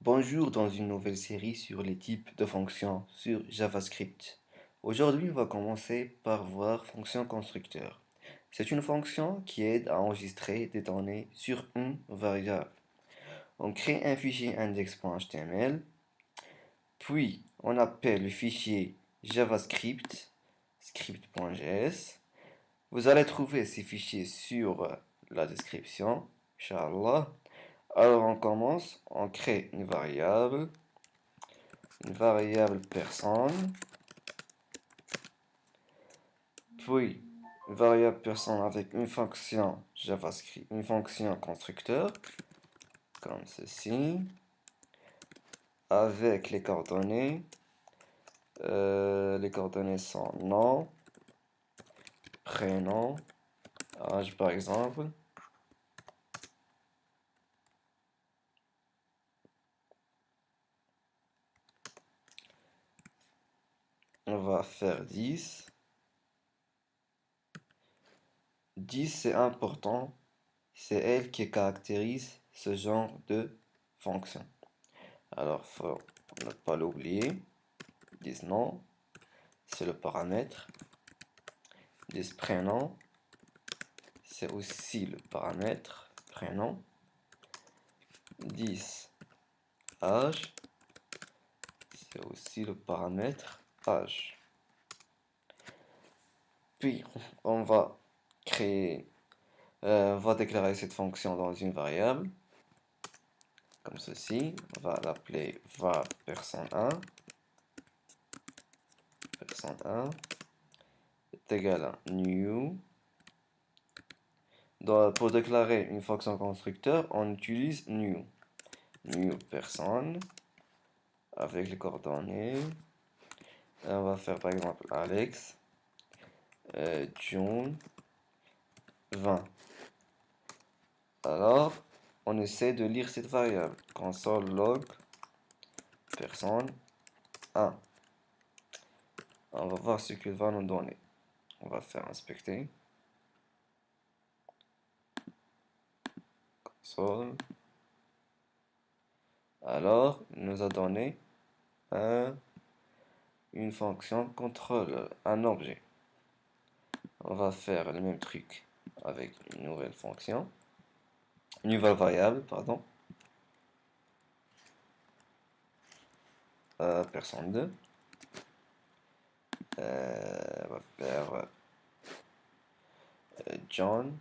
Bonjour dans une nouvelle série sur les types de fonctions sur JavaScript. Aujourd'hui, on va commencer par voir fonction constructeur. C'est une fonction qui aide à enregistrer des données sur une variable. On crée un fichier index.html, puis on appelle le fichier JavaScript script.js. Vous allez trouver ces fichiers sur la description, Inch'Allah. Alors on commence, on crée une variable personne, puis une variable personne avec une fonction JavaScript, une fonction constructeur, comme ceci, avec les coordonnées. Les coordonnées sont nom, prénom, âge par exemple. On va faire 10. 10 c'est important, c'est elle qui caractérise ce genre de fonction. Alors, faut ne pas l'oublier. 10 nom, c'est le paramètre. 10 prénom, c'est aussi le paramètre prénom. 10 âge, c'est aussi le paramètre âge. Puis, on va créer, on va déclarer cette fonction dans une variable, comme ceci. On va l'appeler var personne1. Personne1 est égal à new. Pour déclarer une fonction constructeur, on utilise new. New personne avec les coordonnées. Et on va faire par exemple Alex, June 20. Alors, on essaie de lire cette variable. Console log personne 1. On va voir ce qu'il va nous donner. On va faire inspecter. Console. Alors, il nous a donné une fonction contrôle un objet. On va faire le même truc avec une nouvelle fonction. Une nouvelle variable, pardon. Personne 2. On va faire John.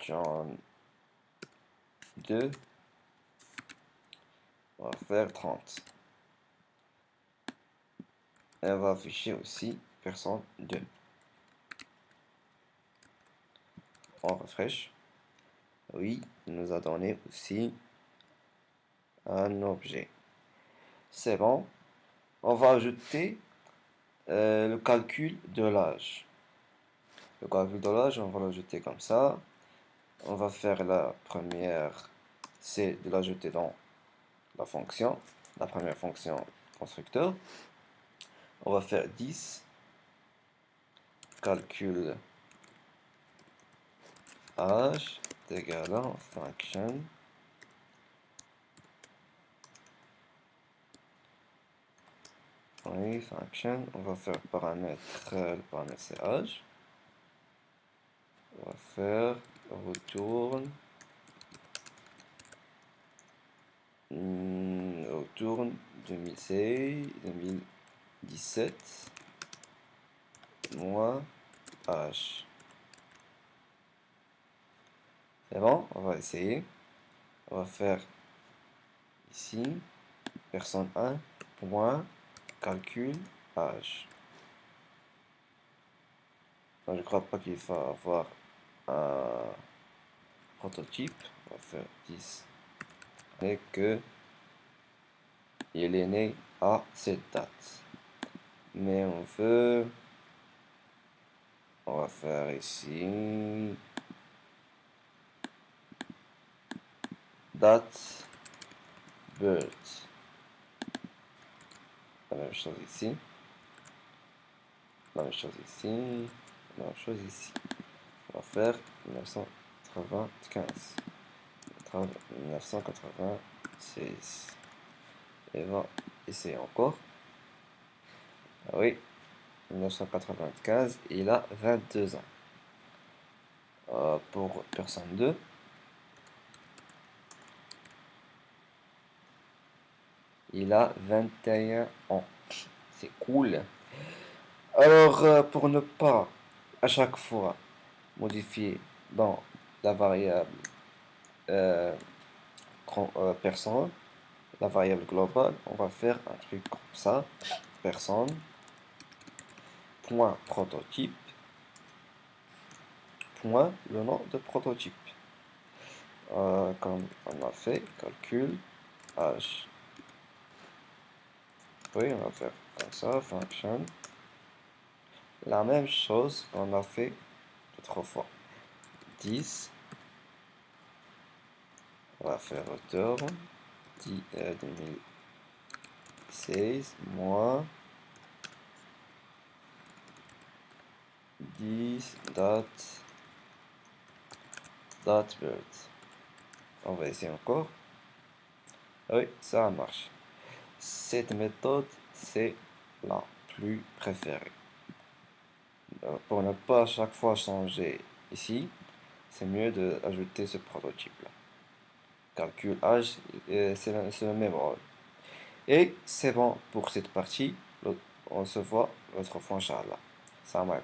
John 2. On va faire 30. Et on va afficher aussi personne 2. On refresh. Oui, il nous a donné aussi un objet. C'est bon. On va ajouter le calcul de l'âge. Le calcul de l'âge, on va l'ajouter comme ça. On va faire la première, c'est de l'ajouter dans la fonction, la première fonction constructeur. On va faire 10, calcul âge égal à function. Oui, function, on va faire paramètre, le paramètre c'est âge. On va faire retourne retourne 2016, 2017 mois âge. C'est bon, on va essayer. On va faire ici personne 1 point calcul âge. Je ne crois pas qu'il va avoir un prototype. On va faire 10 et que il est né à cette date. Mais on veut, on va faire ici date birth. La même chose ici. La même chose ici. La même chose ici. On va faire 1930. 1995. 1996. Et va essayer encore. Ah oui, 1995, il a 22 ans. Pour personne 2, il a 21 ans. C'est cool. Alors, pour ne pas à chaque fois modifier dans la variable euh, personne, la variable globale, on va faire un truc comme ça. Personne, point prototype, point le nom de prototype. Comme on a fait, calcul, âge. Oui, on va faire comme ça, function. La même chose qu'on a fait l'autre fois. 10, on va faire hauteur, 10, 2016, moins 10, date birth. On va essayer encore. Oui, ça marche. Cette méthode, c'est la plus préférée. Pour ne pas à chaque fois changer ici, c'est mieux d'ajouter ce prototype-là. Calcul âge, c'est le même rôle. Et c'est bon pour cette partie. On se voit l'autre fois, Inch'Allah. Salam alaikum.